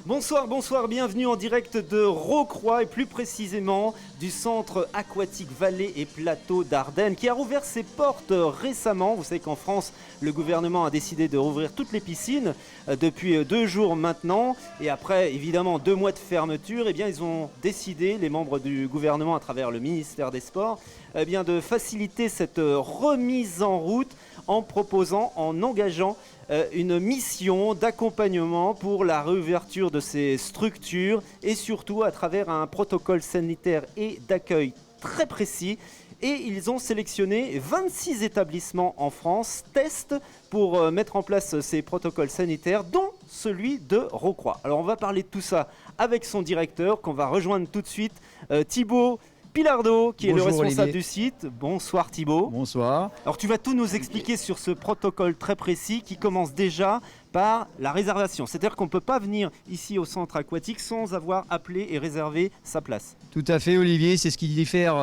Bonsoir, bonsoir, bienvenue en direct de Rocroi et plus précisément du centre aquatique Vallée et Plateau d'Ardennes qui a rouvert ses portes récemment. Vous savez qu'en France, le gouvernement a décidé de rouvrir toutes les piscines depuis 2 jours maintenant. Et après, évidemment, 2 mois de fermeture, ils ont décidé, les membres du gouvernement à travers le ministère des Sports, de faciliter cette remise en route en proposant, en engageant une mission d'accompagnement pour la réouverture de ces structures et surtout à travers un protocole sanitaire et d'accueil très précis. Et ils ont sélectionné 26 établissements en France, test pour mettre en place ces protocoles sanitaires, dont celui de Rocroi. Alors on va parler de tout ça avec son directeur qu'on va rejoindre tout de suite, Thibaut Pilardeau, qui est le responsable Olivier. du site. Bonsoir Thibaut. Bonsoir. Alors tu vas tout nous expliquer sur ce protocole très précis qui commence déjà par la réservation. C'est-à-dire qu'on ne peut pas venir ici au centre aquatique sans avoir appelé et réservé sa place. Tout à fait Olivier, c'est ce qui diffère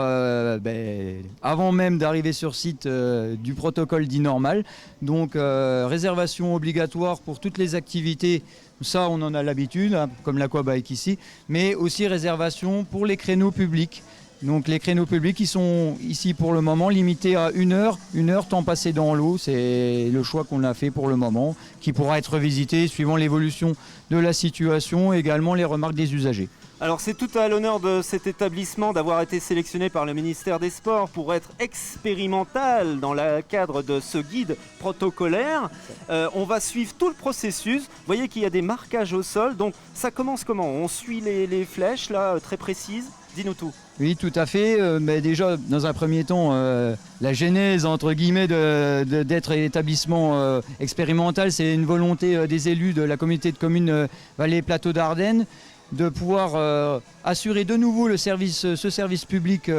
avant même d'arriver sur site du protocole dit normal. Donc réservation obligatoire pour toutes les activités, ça on en a l'habitude, hein, comme l'aquabike ici, mais aussi réservation pour les créneaux publics. Donc les créneaux publics qui sont ici pour le moment limités à 1 heure temps passé dans l'eau, c'est le choix qu'on a fait pour le moment, qui pourra être visité suivant l'évolution de la situation et également les remarques des usagers. Alors c'est tout à l'honneur de cet établissement d'avoir été sélectionné par le ministère des Sports pour être expérimental dans le cadre de ce guide protocolaire. On va suivre tout le processus. Vous voyez qu'il y a des marquages au sol, donc ça commence comment? On suit les flèches là, très précises. Dis-nous tout. Oui, tout à fait. Mais déjà, dans un premier temps, la genèse, entre guillemets, d'être établissement expérimental, c'est une volonté des élus de la communauté de communes Vallée et Plateau d'Ardennes de pouvoir assurer de nouveau ce service public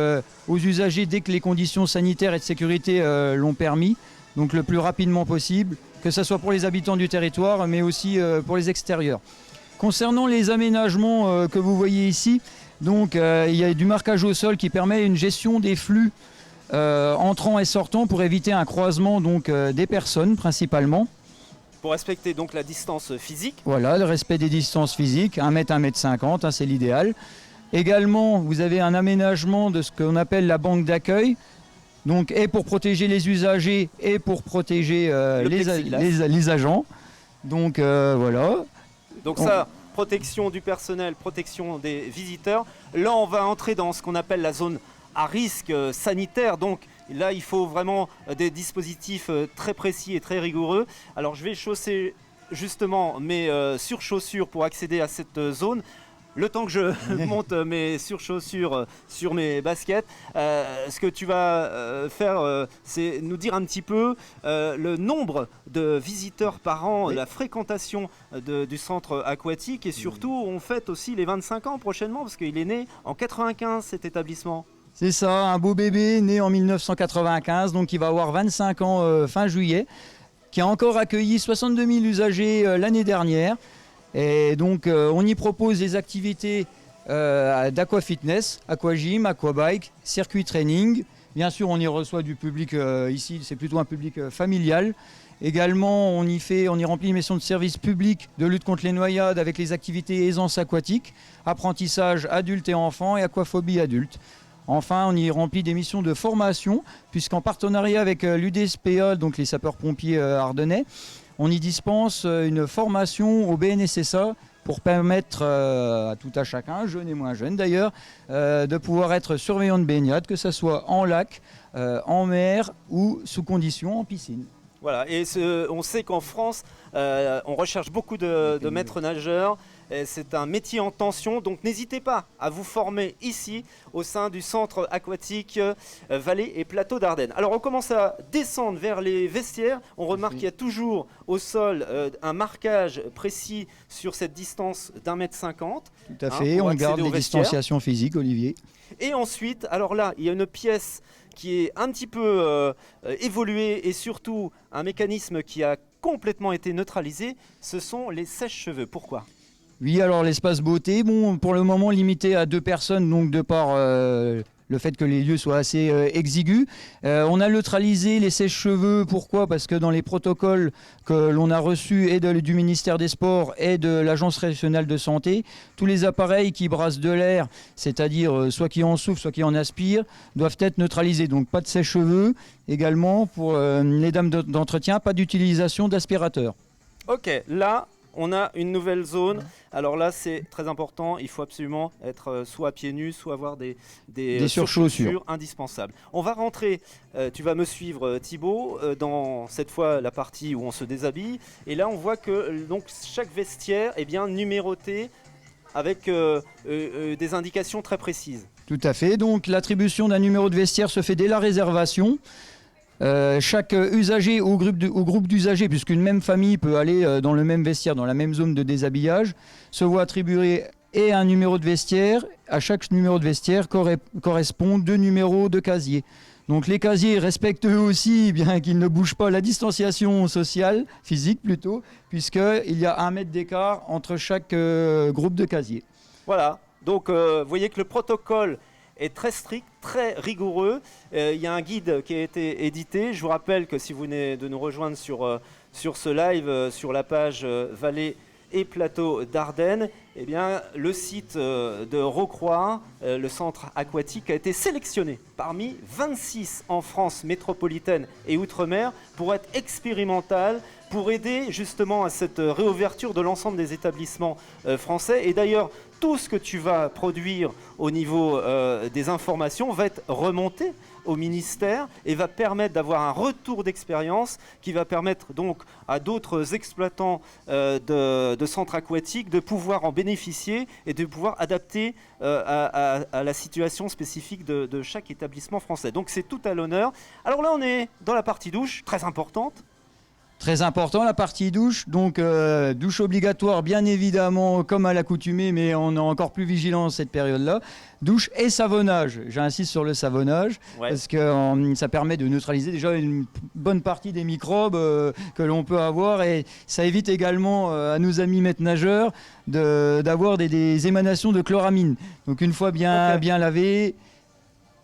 aux usagers dès que les conditions sanitaires et de sécurité l'ont permis, donc le plus rapidement possible, que ce soit pour les habitants du territoire, mais aussi pour les extérieurs. Concernant les aménagements que vous voyez ici, donc il y a du marquage au sol qui permet une gestion des flux entrants et sortants pour éviter un croisement donc, des personnes principalement. Pour respecter donc la distance physique. Voilà, le respect des distances physiques, 1 mètre, 1 mètre 50, hein, c'est l'idéal. Également, vous avez un aménagement de ce qu'on appelle la banque d'accueil, donc et pour protéger les usagers et pour protéger les agents. Donc voilà. Donc ça, protection du personnel, protection des visiteurs. Là, on va entrer dans ce qu'on appelle la zone à risque sanitaire. Donc là, il faut vraiment des dispositifs très précis et très rigoureux. Alors, je vais chausser justement mes surchaussures pour accéder à cette zone. Le temps que je monte mes surchaussures sur mes baskets, ce que tu vas faire, c'est nous dire un petit peu le nombre de visiteurs par an, oui, la fréquentation du centre aquatique et surtout, on fête aussi les 25 ans prochainement parce qu'il est né en 95 cet établissement. C'est ça, un beau bébé né en 1995, donc il va avoir 25 ans fin juillet, qui a encore accueilli 62 000 usagers l'année dernière. Et donc on y propose des activités d'aquafitness, aquagym, aquabike, circuit training. Bien sûr on y reçoit du public ici, c'est plutôt un public familial. Également on y remplit une mission de service public de lutte contre les noyades avec les activités aisance aquatique, apprentissage adultes et enfants et aquaphobie adulte. Enfin, on y remplit des missions de formation, puisqu'en partenariat avec l'UDSPA, donc les sapeurs-pompiers ardennais, on y dispense une formation au BNSSA pour permettre à tout à chacun, jeune et moins jeune d'ailleurs, de pouvoir être surveillant de baignade, que ce soit en lac, en mer ou sous conditions en piscine. Voilà, et on sait qu'en France, on recherche beaucoup de maîtres nageurs. C'est un métier en tension, donc n'hésitez pas à vous former ici au sein du centre aquatique Vallée et Plateau d'Ardennes. Alors on commence à descendre vers les vestiaires. On remarque qu'il y a toujours au sol un marquage précis sur cette distance d'1 mètre 50. Tout à fait, on garde les distanciations physiques, Olivier. Et ensuite, alors là, il y a une pièce qui est un petit peu évoluée et surtout un mécanisme qui a complètement été neutralisé, ce sont les sèche-cheveux. Pourquoi ? Oui, alors l'espace beauté, bon, pour le moment limité à 2 personnes, donc de par le fait que les lieux soient assez exigus. On a neutralisé les sèche-cheveux. Pourquoi? Parce que dans les protocoles que l'on a reçus et du ministère des Sports et de l'Agence régionale de santé, tous les appareils qui brassent de l'air, c'est-à-dire soit qui en soufflent, soit qui en aspirent, doivent être neutralisés. Donc pas de sèche-cheveux. Également pour les dames d'entretien, pas d'utilisation d'aspirateur. Ok, là on a une nouvelle zone. Alors là c'est très important, il faut absolument être soit à pieds nus, soit avoir des surchaussures indispensables. On va rentrer, tu vas me suivre Thibaut, dans cette fois la partie où on se déshabille. Et là on voit que donc, chaque vestiaire est bien numéroté avec des indications très précises. Tout à fait, donc l'attribution d'un numéro de vestiaire se fait dès la réservation. Chaque usager ou groupe d'usagers, puisqu'une même famille peut aller dans le même vestiaire, dans la même zone de déshabillage, se voit attribuer et un numéro de vestiaire. À chaque numéro de vestiaire correspond 2 numéros de casier. Donc les casiers respectent eux aussi, bien qu'ils ne bougent pas, la distanciation sociale, physique plutôt, puisqu'il y a 1 mètre d'écart entre chaque groupe de casiers. Voilà, donc vous voyez que le protocole est très strict, très rigoureux. Il y a un guide qui a été édité. Je vous rappelle que si vous venez de nous rejoindre sur ce live, sur la page Vallée et Plateau d'Ardennes, eh bien, le site de Rocroi, le centre aquatique, a été sélectionné parmi 26 en France métropolitaine et outre-mer pour être expérimental, pour aider justement à cette réouverture de l'ensemble des établissements français. Et d'ailleurs, tout ce que tu vas produire au niveau des informations va être remonté au ministère et va permettre d'avoir un retour d'expérience qui va permettre donc à d'autres exploitants de centres aquatiques de pouvoir en bénéficier et de pouvoir adapter à la situation spécifique de chaque établissement français. Donc c'est tout à l'honneur. Alors là on est dans la partie douche, très importante. Très important, la partie douche. Donc, douche obligatoire, bien évidemment, comme à l'accoutumée, mais on est encore plus vigilant cette période-là. Douche et savonnage. J'insiste sur le savonnage, parce que ça permet de neutraliser déjà une bonne partie des microbes que l'on peut avoir. Et ça évite également à nos amis maîtres nageurs d'avoir des émanations de chloramine. Donc, une fois bien lavé,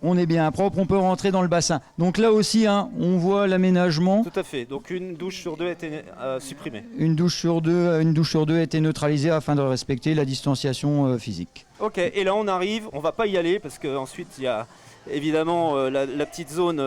on est bien propre, on peut rentrer dans le bassin. Donc là aussi, on voit l'aménagement. Tout à fait. Donc une douche sur 2 a été supprimée. Une douche sur deux a été neutralisée afin de respecter la distanciation physique. Ok, et là on arrive, on va pas y aller parce qu'ensuite il y a évidemment la petite zone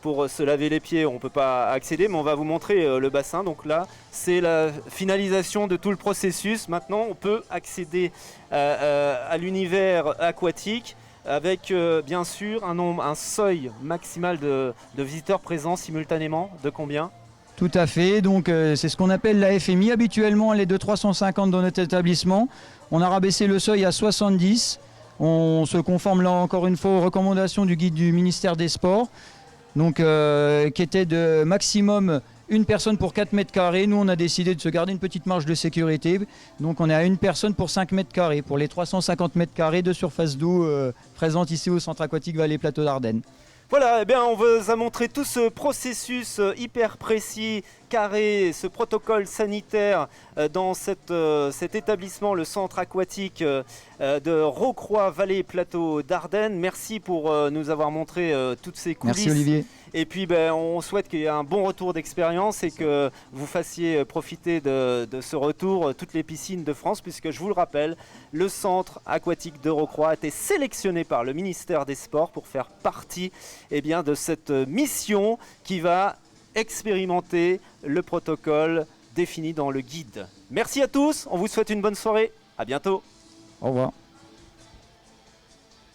pour se laver les pieds, on peut pas accéder, mais on va vous montrer le bassin. Donc là, c'est la finalisation de tout le processus. Maintenant, on peut accéder à l'univers aquatique, avec bien sûr un seuil maximal de visiteurs présents simultanément. De combien? Tout à fait, donc c'est ce qu'on appelle la FMI. Habituellement, elle est de 350 dans notre établissement. On a rabaissé le seuil à 70. On se conforme là encore une fois aux recommandations du guide du ministère des Sports, donc, qui était de maximum une personne pour 4 mètres carrés. Nous, on a décidé de se garder une petite marge de sécurité. Donc, on est à une personne pour 5 mètres carrés, pour les 350 mètres carrés de surface d'eau présente ici au centre aquatique Vallée Plateau d'Ardennes. Voilà, eh bien, on vous a montré tout ce processus hyper précis, carré, ce protocole sanitaire dans cet établissement, le centre aquatique de Rocroi, Vallée Plateau d'Ardennes. Merci pour nous avoir montré toutes ces coulisses. Merci Olivier. Et puis on souhaite qu'il y ait un bon retour d'expérience et que vous fassiez profiter de ce retour toutes les piscines de France, puisque je vous le rappelle, le centre aquatique de Rocroi a été sélectionné par le ministère des Sports pour faire partie de cette mission qui va expérimenter le protocole défini dans le guide. Merci à tous, on vous souhaite une bonne soirée, à bientôt. Au revoir.